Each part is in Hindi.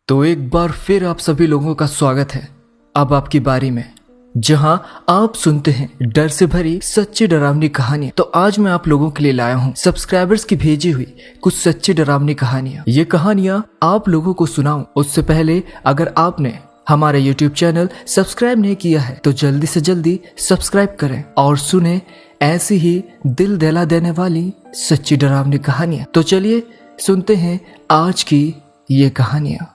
तो एक बार फिर आप सभी लोगों का स्वागत है अब आपकी बारी में, जहां आप सुनते हैं डर से भरी सच्ची डरावनी कहानियां। तो आज मैं आप लोगों के लिए लाया हूं सब्सक्राइबर्स की भेजी हुई कुछ सच्ची डरावनी कहानियां। ये कहानियां आप लोगों को सुनाऊं उससे पहले अगर आपने हमारे YouTube चैनल सब्सक्राइब नहीं किया है तो जल्दी से जल्दी सब्सक्राइब करें और सुने ऐसी ही दिल दहला देने वाली सच्ची डरावनी कहानियां। तो चलिए सुनते हैं आज की ये कहानियां।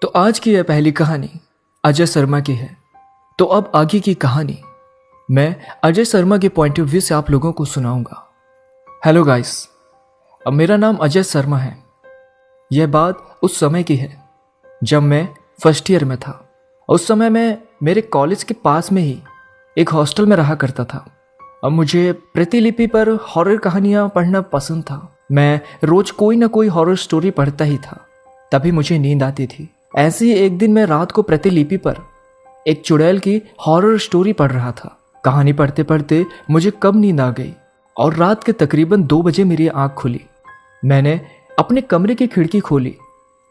तो आज की यह पहली कहानी अजय शर्मा की है। तो अब आगे की कहानी मैं अजय शर्मा के पॉइंट ऑफ व्यू से आप लोगों को सुनाऊंगा। हेलो गाइस, अब मेरा नाम अजय शर्मा है। यह बात उस समय की है जब मैं फर्स्ट ईयर में था। उस समय मैं मेरे कॉलेज के पास में ही एक हॉस्टल में रहा करता था। अब मुझे प्रतिलिपि पर हॉरर कहानियां पढ़ना पसंद था। मैं रोज कोई ना कोई हॉरर स्टोरी पढ़ता ही था, तभी मुझे नींद आती थी। ऐसे ही एक दिन मैं रात को प्रतिलिपि पर एक चुड़ैल की हॉरर स्टोरी पढ़ रहा था। कहानी पढ़ते पढ़ते मुझे कब नींद आ गई और रात के तकरीबन 2 बजे मेरी आंख खुली। मैंने अपने कमरे की खिड़की खोली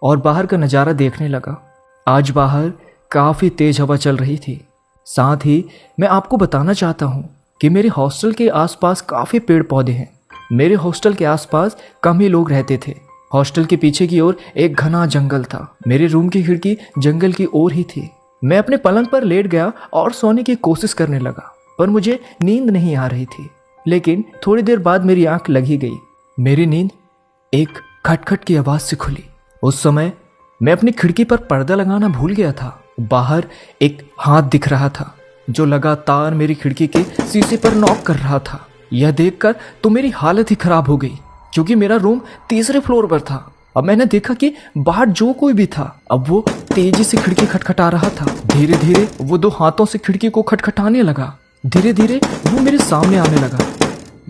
और बाहर का नज़ारा देखने लगा। आज बाहर काफ़ी तेज हवा चल रही थी। साथ ही मैं आपको बताना चाहता हूँ कि मेरे हॉस्टल के आसपास काफ़ी पेड़ पौधे हैं। मेरे हॉस्टल के आसपास कम ही लोग रहते थे। हॉस्टल के पीछे की ओर एक घना जंगल था। मेरे रूम की खिड़की जंगल की ओर ही थी। मैं अपने पलंग पर लेट गया और सोने की कोशिश करने लगा, पर मुझे नींद नहीं आ रही थी। लेकिन थोड़ी देर बाद मेरी आंख लग ही गई। मेरी नींद एक खटखट की आवाज से खुली। उस समय मैं अपनी खिड़की पर पर्दा लगाना भूल गया था। बाहर एक हाथ दिख रहा था जो लगातार मेरी खिड़की के शीशे पर नॉक कर रहा था। यह देखकर तो मेरी हालत ही खराब हो गई, क्योंकि मेरा रूम तीसरे फ्लोर पर था। अब मैंने देखा कि बाहर जो कोई भी था अब वो तेजी से खिड़की खटखटा रहा था। धीरे धीरे वो 2 हाथों से खिड़की को खटखटाने लगा। धीरे धीरे वो मेरे सामने आने लगा।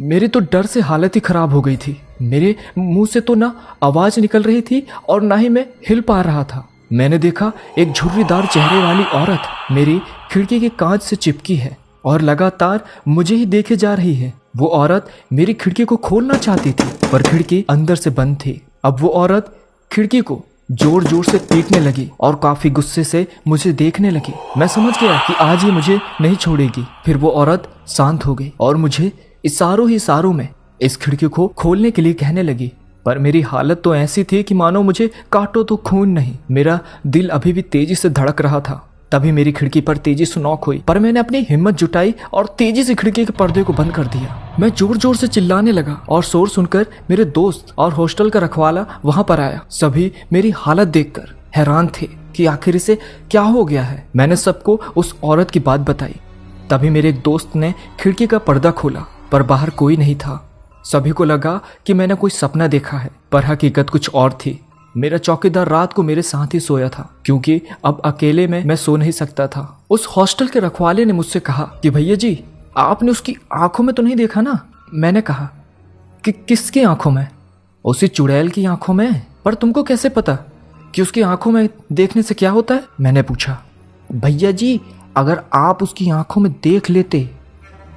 मेरी तो डर से हालत ही खराब हो गई थी। मेरे मुंह से तो ना आवाज निकल रही थी और ना ही मैं हिल पा रहा था। मैंने देखा एक झुर्रीदार चेहरे वाली औरत मेरी खिड़की के कांच से चिपकी है और लगातार मुझे ही देखे जा रही है। वो औरत मेरी खिड़की को खोलना चाहती थी, पर खिड़की अंदर से बंद थी। अब वो औरत खिड़की को जोर जोर से पीटने लगी और काफी गुस्से से मुझे देखने लगी। मैं समझ गया कि आज ये मुझे नहीं छोड़ेगी। फिर वो औरत शांत हो गई और मुझे इशारों में इस खिड़की को खोलने के लिए कहने लगी। पर मेरी हालत तो ऐसी थी कि मानो मुझे काटो तो खून नहीं। मेरा दिल अभी भी तेजी से धड़क रहा था। तभी मेरी खिड़की पर तेजी से नॉक हुई, पर मैंने अपनी हिम्मत जुटाई और तेजी से खिड़की के पर्दे को बंद कर दिया। मैं जोर जोर से चिल्लाने लगा और शोर सुनकर मेरे दोस्त और हॉस्टल का रखवाला वहां पर आया। सभी मेरी हालत देखकर हैरान थे कि आखिर इसे क्या हो गया है। मैंने सबको उस औरत की बात बताई। तभी मेरे एक दोस्त ने खिड़की का पर्दा खोला, पर बाहर कोई नहीं था। सभी को लगा कि मैंने कोई सपना देखा है, पर हकीकत कुछ और थी। मेरा चौकीदार रात को मेरे साथ ही सोया था, क्योंकि अब अकेले में मैं सो नहीं सकता था। उस हॉस्टल के रखवाले ने मुझसे कहा कि भैया जी, आपने उसकी आंखों में तो नहीं देखा ना? मैंने कहा कि किसकी आंखों में? उसी चुड़ैल की आंखों में। पर तुमको कैसे पता कि उसकी आंखों में देखने से क्या होता है? मैंने पूछा। भैया जी, अगर आप उसकी आंखों में देख लेते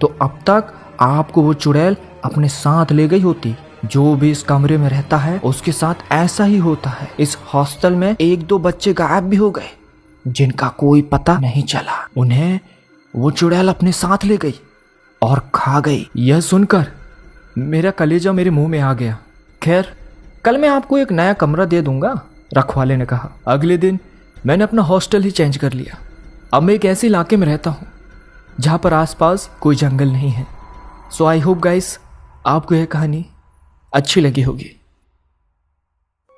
तो अब तक आपको वो चुड़ैल अपने साथ ले गई होती। जो भी इस कमरे में रहता है उसके साथ ऐसा ही होता है। इस हॉस्टल में 1-2 बच्चे गायब भी हो गए जिनका कोई पता नहीं चला। उन्हें वो चुड़ैल अपने साथ ले गई और खा गई। यह सुनकर मेरा कलेजा मेरे मुंह में आ गया। खैर, कल मैं आपको एक नया कमरा दे दूंगा, रखवाले ने कहा। अगले दिन मैंने अपना हॉस्टल ही चेंज कर लिया। अब मैं एक ऐसे इलाके में रहता हूँ जहाँ पर आसपास कोई जंगल नहीं है। सो आई होप गाइस आपको यह कहानी अच्छी लगी होगी।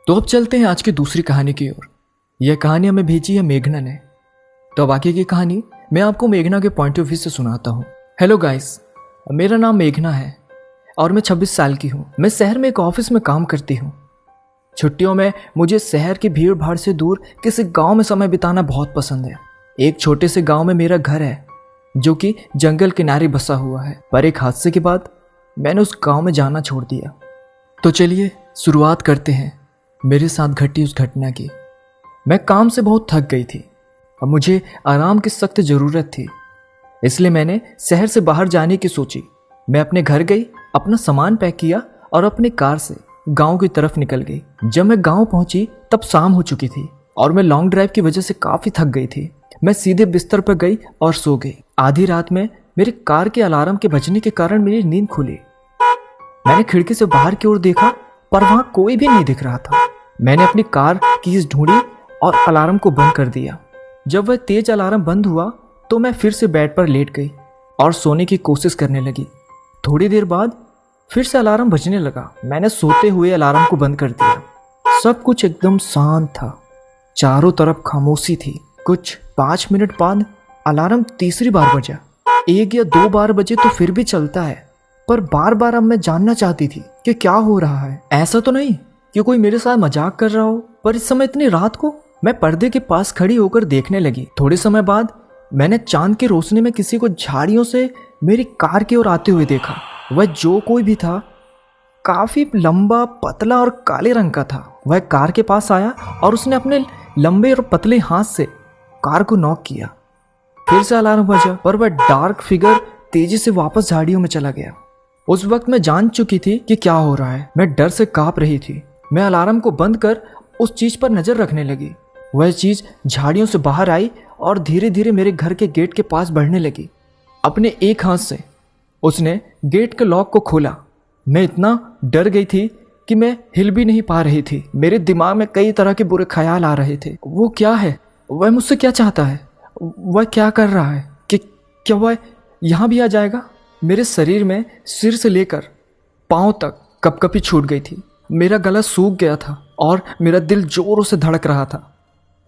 तो अब चलते हैं आज की दूसरी कहानी की ओर। यह कहानी हमें भेजी है मेघना ने। तो अब आगे की कहानी मैं आपको मेघना के पॉइंट ऑफ व्यू से सुनाता हूँ। हेलो गाइस, मेरा नाम मेघना है और मैं 26 साल की हूँ। मैं शहर में एक ऑफिस में काम करती हूँ। छुट्टियों में मुझे शहर की भीड़ भाड़ से दूर किसी गांव में समय बिताना बहुत पसंद है। एक छोटे से गांव में मेरा घर है जो कि जंगल किनारे बसा हुआ है। पर एक हादसे के बाद मैंने उस गांव में जाना छोड़ दिया। तो चलिए शुरुआत करते हैं मेरे साथ घटी उस घटना की। मैं काम से बहुत थक गई थी। अब मुझे आराम की सख्त ज़रूरत थी। इसलिए मैंने शहर से बाहर जाने की सोची। मैं अपने घर गई, अपना सामान पैक किया और अपनी कार से गांव की तरफ निकल गई। जब मैं गांव पहुंची तब शाम हो चुकी थी और मैं लॉन्ग ड्राइव की वजह से काफी थक गई थी। मैं सीधे बिस्तर पर गई और सो गई। आधी रात में मेरे कार के अलार्म के बजने के कारण मेरी नींद खुली। मैंने खिड़की से बाहर की ओर देखा पर वहां कोई भी नहीं दिख रहा था। मैंने अपनी कार कीज ढूंढी और अलार्म को बंद कर दिया। जब वह तेज अलार्म बंद हुआ तो मैं फिर से बेड पर लेट गई और सोने की कोशिश करने लगी। थोड़ी देर बाद फिर से अलार्म बजने लगा। मैंने सोते हुए अलार्म को बंद कर दिया। सब कुछ एकदम शांत था, चारों तरफ खामोशी थी। कुछ 5 मिनट बाद अलार्म तीसरी बार बजा। 1 या 2 बार बजे तो फिर भी चलता है, पर बार बार अब मैं जानना चाहती थी कि क्या हो रहा है। ऐसा तो नहीं कि कोई मेरे साथ मजाक कर रहा हो, पर इस समय इतनी रात को। मैं पर्दे के पास खड़ी होकर देखने लगी। थोड़े समय बाद मैंने चांद की रोशनी में किसी को झाड़ियों से मेरी कार की ओर आते हुए देखा। वह जो कोई भी था काफी लंबा, पतला और काले रंग का था। वह कार के पास आया और उसने अपने लंबे और पतले हाथ से कार को नॉक किया। फिर से अलार्म बजा पर वह डार्क फिगर तेजी से वापस झाड़ियों में चला गया। उस वक्त मैं जान चुकी थी कि क्या हो रहा है। मैं डर से कांप रही थी। मैं अलार्म को बंद कर उस चीज पर नजर रखने लगी। वह चीज झाड़ियों से बाहर आई और धीरे धीरे मेरे घर के गेट के पास बढ़ने लगी। अपने एक हाथ से उसने गेट के लॉक को खोला। मैं इतना डर गई थी कि मैं हिल भी नहीं पा रही थी। मेरे दिमाग में कई तरह के बुरे ख्याल आ रहे थे। वो क्या है? वह मुझसे क्या चाहता है? वह क्या कर रहा है? कि क्या वह यहाँ भी आ जाएगा? मेरे शरीर में सिर से लेकर पांव तक कपकपी छूट गई थी। मेरा गला सूख गया था और मेरा दिल जोरों से धड़क रहा था।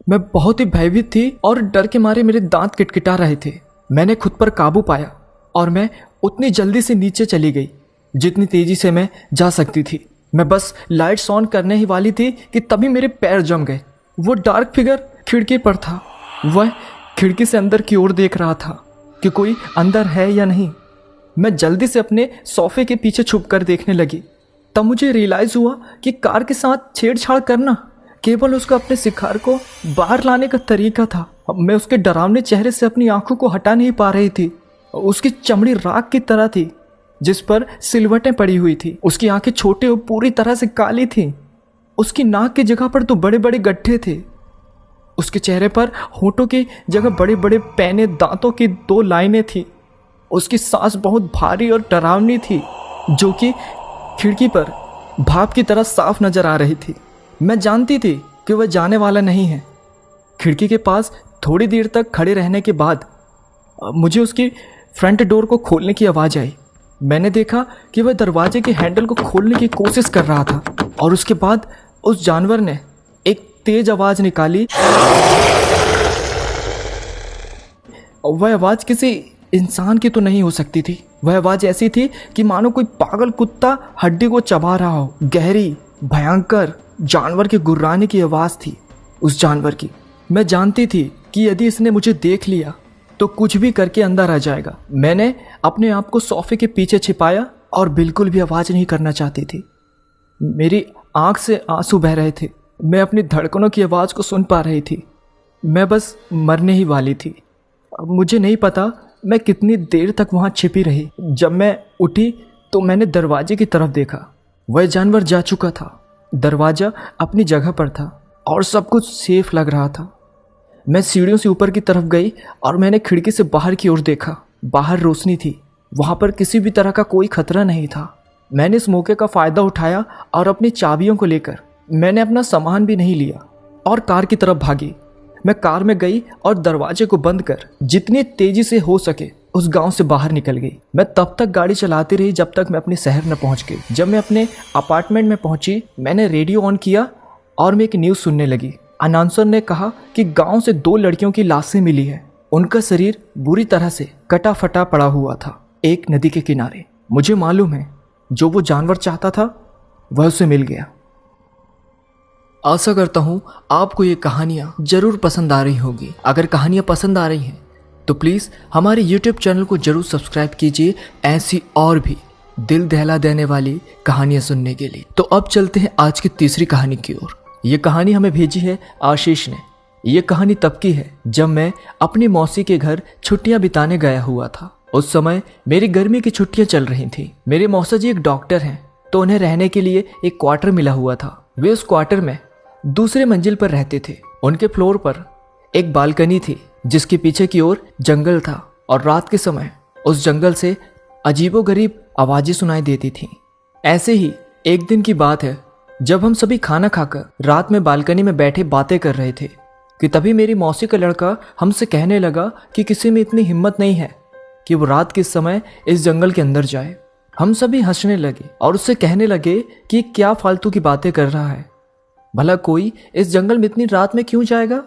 मैं बहुत ही भयभीत थी और डर के मारे मेरे दांत किटकिटा रहे थे। मैंने खुद पर काबू पाया और मैं उतनी जल्दी से नीचे चली गई जितनी तेजी से मैं जा सकती थी। मैं बस लाइट्स ऑन करने ही वाली थी कि तभी मेरे पैर जम गए। वो डार्क फिगर खिड़की पर था। वह खिड़की से अंदर की ओर देख रहा था कि कोई अंदर है या नहीं। मैं जल्दी से अपने सोफे के पीछे छुपकर देखने लगी। तब मुझे रियलाइज हुआ कि कार के साथ छेड़छाड़ करना केवल उसका अपने शिकार को बाहर लाने का तरीका था। मैं उसके डरावने चेहरे से अपनी आंखों को हटा नहीं पा रही थी। उसकी चमड़ी राख की तरह थी जिस पर सिलवटें पड़ी हुई थी। उसकी आंखें छोटे और पूरी तरह से काली थीं। उसकी नाक की जगह पर तो बड़े बड़े गड्ढे थे। उसके चेहरे पर होठों की जगह बड़े बड़े पैने दांतों की 2 लाइनें थी। उसकी सांस बहुत भारी और डरावनी थी जो कि खिड़की पर भाप की तरह साफ नजर आ रही थी। मैं जानती थी कि वह जाने वाला नहीं है। खिड़की के पास थोड़ी देर तक खड़े रहने के बाद मुझे उसकी फ्रंट डोर को खोलने की आवाज़ आई। मैंने देखा कि वह दरवाजे के हैंडल को खोलने की कोशिश कर रहा था और उसके बाद उस जानवर ने एक तेज आवाज़ निकाली। वह आवाज़ किसी इंसान की तो नहीं हो सकती थी। वह आवाज़ ऐसी थी कि मानो कोई पागल कुत्ता हड्डी को चबा रहा हो। गहरी, भयंकर जानवर के गुर्राने की आवाज़ थी उस जानवर की। मैं जानती थी कि यदि इसने मुझे देख लिया तो कुछ भी करके अंदर आ जाएगा। मैंने अपने आप को सोफे के पीछे छिपाया और बिल्कुल भी आवाज़ नहीं करना चाहती थी। मेरी आंख से आंसू बह रहे थे। मैं अपनी धड़कनों की आवाज़ को सुन पा रही थी। मैं बस मरने ही वाली थी। अब मुझे नहीं पता मैं कितनी देर तक वहाँ छिपी रही। जब मैं उठी तो मैंने दरवाजे की तरफ देखा। वह जानवर जा चुका था। दरवाज़ा अपनी जगह पर था और सब कुछ सेफ लग रहा था। मैं सीढ़ियों से ऊपर की तरफ गई और मैंने खिड़की से बाहर की ओर देखा। बाहर रोशनी थी। वहाँ पर किसी भी तरह का कोई खतरा नहीं था। मैंने इस मौके का फ़ायदा उठाया और अपनी चाबियों को लेकर मैंने अपना सामान भी नहीं लिया और कार की तरफ भागी। मैं कार में गई और दरवाजे को बंद कर जितनी तेजी से हो सके उस गांव से बाहर निकल गई। मैं तब तक गाड़ी चलाती रही जब तक मैं अपने शहर न पहुंच गई। जब मैं अपने अपार्टमेंट में पहुंची मैंने रेडियो ऑन किया और मैं एक न्यूज़ सुनने लगी। अनाउंसर ने कहा कि गांव से 2 लड़कियों की लाशें मिली है। उनका शरीर बुरी तरह से कटा फटा पड़ा हुआ था एक नदी के किनारे। मुझे मालूम है जो वो जानवर चाहता था वह उसे मिल गया। आशा करता हूँ आपको ये कहानियाँ जरूर पसंद आ रही होगी। अगर कहानियाँ पसंद आ रही हैं तो प्लीज़ हमारे YouTube चैनल को जरूर सब्सक्राइब कीजिए ऐसी और भी दिल दहला देने वाली कहानियाँ सुनने के लिए। तो अब चलते हैं आज की तीसरी कहानी की ओर। ये कहानी हमें भेजी है आशीष ने। ये कहानी तब की है जब मैं अपनी मौसी के घर छुट्टियां बिताने गया हुआ था। उस समय मेरी गर्मी की छुट्टियां चल रही थी। मेरे मौसा जी एक डॉक्टर हैं, तो उन्हें रहने के लिए एक क्वार्टर मिला हुआ था। वे उस क्वार्टर में दूसरे मंजिल पर रहते थे। उनके फ्लोर पर एक बालकनी थी जिसके पीछे की ओर जंगल था और रात के समय उस जंगल से अजीबोगरीब आवाजें सुनाई देती थीं। ऐसे ही एक दिन की बात है जब हम सभी खाना खाकर रात में बालकनी में बैठे बातें कर रहे थे कि तभी मेरी मौसी का लड़का हमसे कहने लगा कि किसी में इतनी हिम्मत नहीं है कि वो रात के समय इस जंगल के अंदर जाए। हम सभी हंसने लगे और उससे कहने लगे कि क्या फालतू की बातें कर रहा है, भला कोई इस जंगल में इतनी रात में क्यों जाएगा,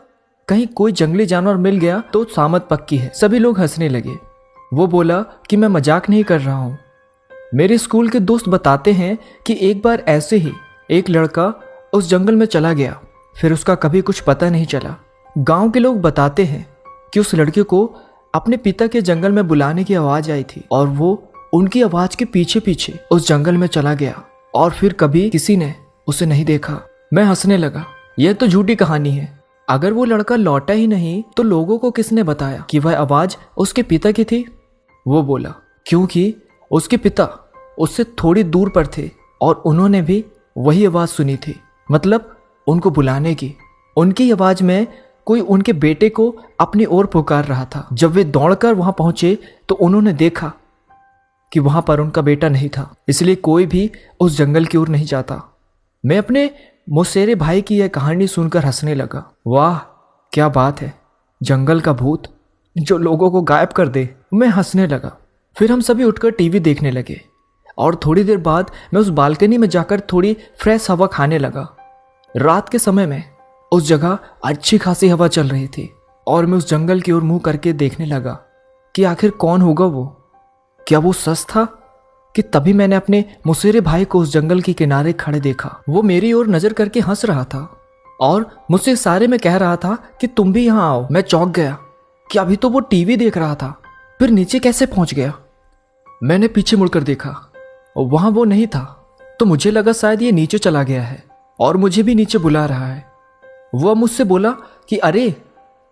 कहीं कोई जंगली जानवर मिल गया तो सामत पक्की है। सभी लोग हंसने लगे। वो बोला कि मैं मजाक नहीं कर रहा हूँ। मेरे स्कूल के दोस्त बताते हैं कि एक बार ऐसे ही एक लड़का उस जंगल में चला गया, फिर उसका कभी कुछ पता नहीं चला। गांव के लोग बताते हैं कि उस लड़के को अपने पिता के जंगल में बुलाने की आवाज आई थी और वो उनकी आवाज के पीछे पीछे उस जंगल में चला गया और फिर कभी किसी ने उसे नहीं देखा। मैं हंसने लगा। यह तो झूठी कहानी है। अगर वो लड़का लौटा ही नहीं तो लोगों को किसने बताया कि वह आवाज उसके पिता की थी? वो बोला क्योंकि उसके पिता उससे थोड़ी दूर पर थे और उन्होंने भी वही आवाज सुनी थी, मतलब उनको बुलाने की। उनकी आवाज में कोई उनके बेटे को अपनी ओर पुकार रहा था। जब वे दौड़कर वहां पहुंचे तो उन्होंने देखा कि वहां पर उनका बेटा नहीं था, इसलिए कोई भी उस जंगल की ओर नहीं जाता। मैं अपने मौसेरे भाई की यह कहानी सुनकर हंसने लगा। वाह क्या बात है, जंगल का भूत जो लोगों को गायब कर दे। मैं हंसने लगा। फिर हम सभी उठकर टीवी देखने लगे और थोड़ी देर बाद मैं उस बालकनी में जाकर थोड़ी फ्रेश हवा खाने लगा। रात के समय में उस जगह अच्छी खासी हवा चल रही थी और मैं उस जंगल की ओर मुंह करके देखने लगा कि आखिर कौन होगा वो। क्या वो सच था कि तभी मैंने अपने मुसेरे भाई को उस जंगल के किनारे खड़े देखा। वो मेरी ओर नजर करके हंस रहा था और मुझसे इशारे में कह रहा था कि तुम भी यहां आओ। मैं चौंक गया कि अभी तो वो टीवी देख रहा था, फिर नीचे कैसे पहुंच गया। मैंने पीछे मुड़कर देखा और वहां वो नहीं था, तो मुझे लगा शायद ये नीचे चला गया है और मुझे भी नीचे बुला रहा है। वो मुझसे बोला कि अरे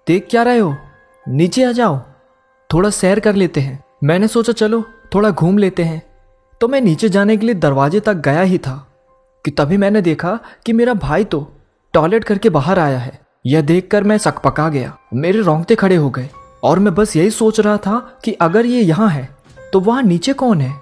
देख क्या रहे हो, नीचे आ जाओ, थोड़ा सैर कर लेते हैं। मैंने सोचा चलो थोड़ा घूम लेते हैं, तो मैं नीचे जाने के लिए दरवाजे तक गया ही था कि तभी मैंने देखा कि मेरा भाई तो टॉयलेट करके बाहर आया है। यह देखकर मैं सकपका गया, मेरे रोंगटे खड़े हो गए और मैं बस यही सोच रहा था कि अगर ये यहाँ है तो वहां नीचे कौन है।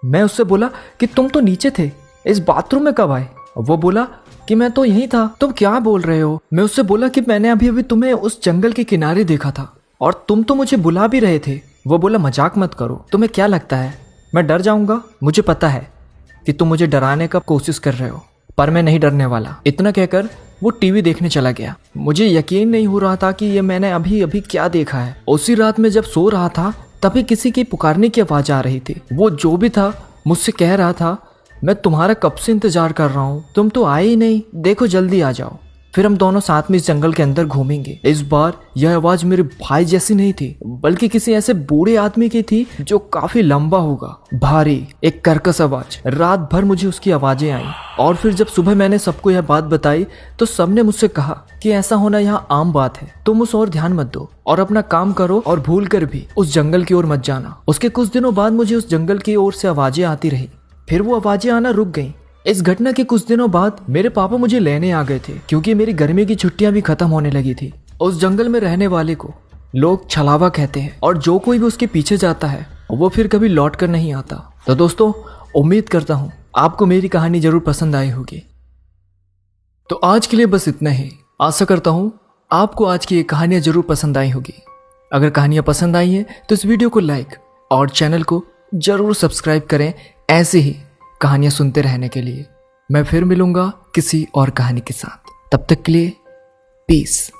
मैं उससे बोला कि तुम तो नीचे थे, इस बाथरूम में कब आए? वो बोला कि मैं तो यहीं था। तुम क्या बोल रहे हो? मैं उससे बोला कि मैंने अभी अभी तुम्हें उस जंगल के किनारे देखा था और तुम तो मुझे बुला भी रहे थे। वो बोला मजाक मत करो, तुम्हें क्या लगता है मैं डर जाऊंगा? मुझे पता है कि तुम मुझे डराने का कोशिश कर रहे हो, पर मैं नहीं डरने वाला। इतना कहकर वो टीवी देखने चला गया। मुझे यकीन नहीं हो रहा था कि ये मैंने अभी अभी क्या देखा है। उसी रात में जब सो रहा था तभी किसी की पुकारने की आवाज आ रही थी। वो जो भी था मुझसे कह रहा था मैं तुम्हारा कब से इंतजार कर रहा हूँ, तुम तो आए ही नहीं, देखो जल्दी आ जाओ, फिर हम दोनों साथ में इस जंगल के अंदर घूमेंगे। इस बार यह आवाज मेरे भाई जैसी नहीं थी, बल्कि किसी ऐसे बूढ़े आदमी की थी जो काफी लंबा होगा, भारी, एक कर्कश आवाज। रात भर मुझे उसकी आवाजें आई और फिर जब सुबह मैंने सबको यह बात बताई तो सबने मुझसे कहा कि ऐसा होना यहाँ आम बात है, तुम उस और ध्यान मत दो और अपना काम करो और भूल कर भी उस जंगल की ओर मत जाना। उसके कुछ दिनों बाद मुझे उस जंगल की ओर से आवाजें आती रही, फिर वो आवाजें आना रुक गईं। इस घटना के कुछ दिनों बाद मेरे पापा मुझे लेने आ गए थे क्योंकि मेरी गर्मी की छुट्टियां भी खत्म होने लगी थी। उस जंगल में रहने वाले को लोग छलावा कहते हैं और जो कोई भी उसके पीछे जाता है वो फिर कभी लौट कर नहीं आता। तो दोस्तों, उम्मीद करता हूँ आपको मेरी कहानी जरूर पसंद आई होगी। तो आज के लिए बस इतना ही। आशा करता हूँ आपको आज की ये कहानियां जरूर पसंद आई होगी। अगर कहानियां पसंद आई हैं तो इस वीडियो को लाइक और चैनल को जरूर सब्सक्राइब करें ऐसे ही कहानियां सुनते रहने के लिए। मैं फिर मिलूंगा किसी और कहानी के साथ, तब तक के लिए पीस।